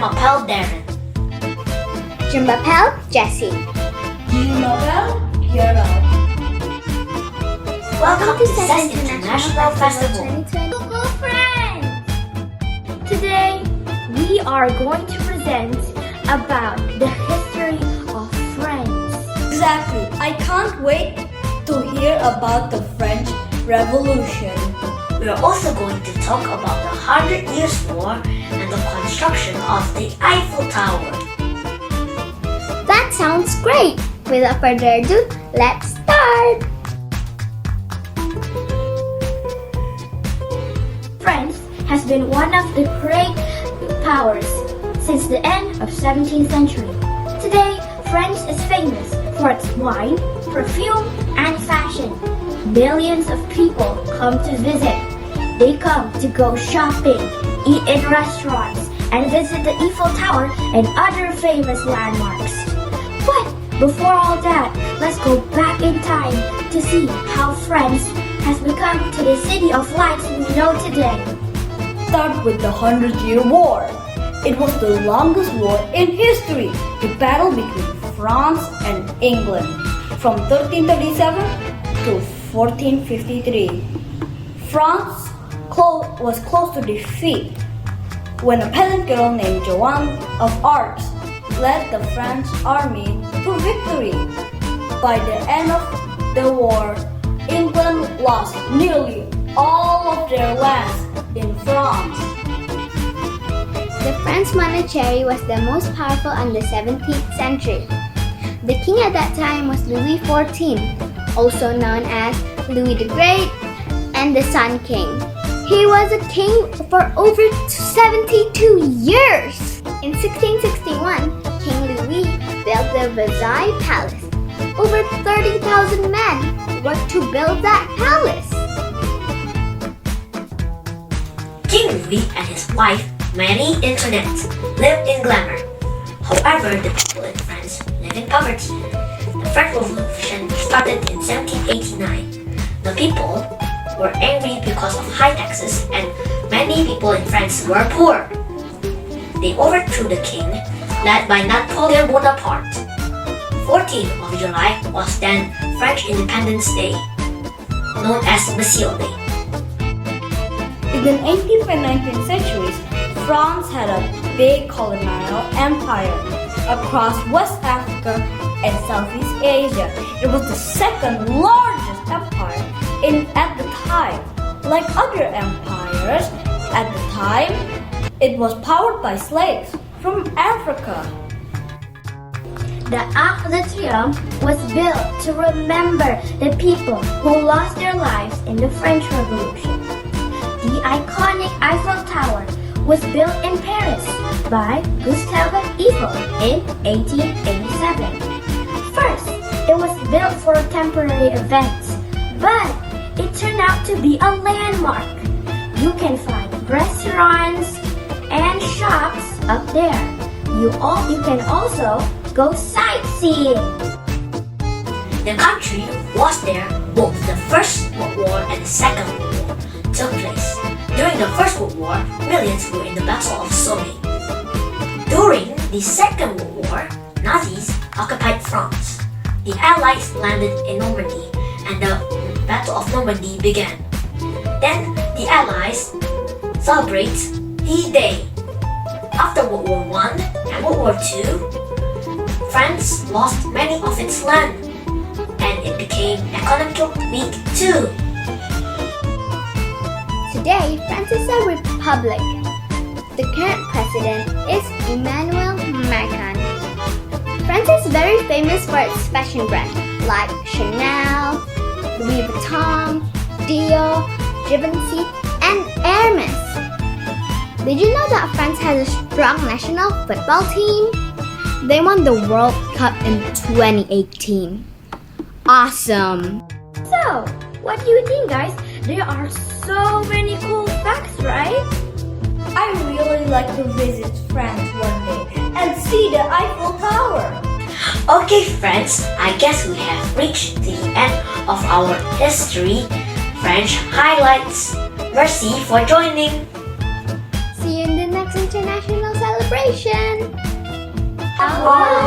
m'appelle Darren. Je m'appelle Jessie. Je m'appelle Gerald. Welcome to SES International Festival. 2020. Google Friends! Today, we are going to present about the history of Friends. Exactly. I can't wait to hear about the French Revolution. We are also going to talk about the 100 Years' War and the construction of the Eiffel Tower. That sounds great! Without further ado, let's start! France has been one of the great powers since the end of 17th century. Today, France is famous for its wine, perfume, and fashion. Millions of people come to visit. They come to go shopping, eat in restaurants, and visit the Eiffel Tower and other famous landmarks. But before all that, let's go back in time to see how France has become to the city of lights we know today. Start with the 100-Year War. It was the longest war in history, the battle between France and England from 1337 to 1453. France was close to defeat when a peasant girl named Joan of Arc led the French army to victory. By the end of the war, England lost nearly all of their lands in France. The French monarchy was the most powerful in the 17th century. The king at that time was Louis XIV, also known as Louis the Great and the Sun King. He was a king for over 72 years. In 1661, King Louis built the Versailles Palace. Over 30,000 men worked to build that palace. King Louis and his wife, Marie Antoinette, lived in glamour. However, the people in France lived in poverty. The French Revolution started in 1789. The people were angry because of high taxes and many people in France were poor. They overthrew the king, led by Napoleon Bonaparte. 14th of July was then French Independence Day, known as Bastille Day. In the 18th and 19th centuries, France had a big colonial empire across West Africa and Southeast Asia. It was the second largest empire at the time. Like other empires at the time, it was powered by slaves from Africa. The Arc de Triomphe was built to remember the people who lost their lives in the French Revolution. The iconic Eiffel Tower was built in Paris by Gustave Eiffel in 1887. First, it was built for temporary events, but it turned out to be a landmark. You can find restaurants and shops up there. You can also go sightseeing. The country was there both the First World War and the Second World War took place. During the First World War, millions were in the Battle of Somme. During the Second World War, Nazis occupied France. The Allies landed in Normandy and the Battle of Normandy began. Then the Allies celebrate D-Day. After World War I and World War II, France lost many of its land and it became economically weak too. Today, France is a republic. The current president is Emmanuel Macron. France is very famous for its fashion brands like Chanel, Louis Vuitton, Dior, Givenchy, and Hermes. Did you know that France has a strong national football team? They won the World Cup in 2018. Awesome! So, what do you think, guys? There are so many cool facts, right? I really like to visit France one day and see the Eiffel Tower. Okay friends, I guess we have reached the end of our history French highlights. Merci for joining. See you in the next international celebration. Wow.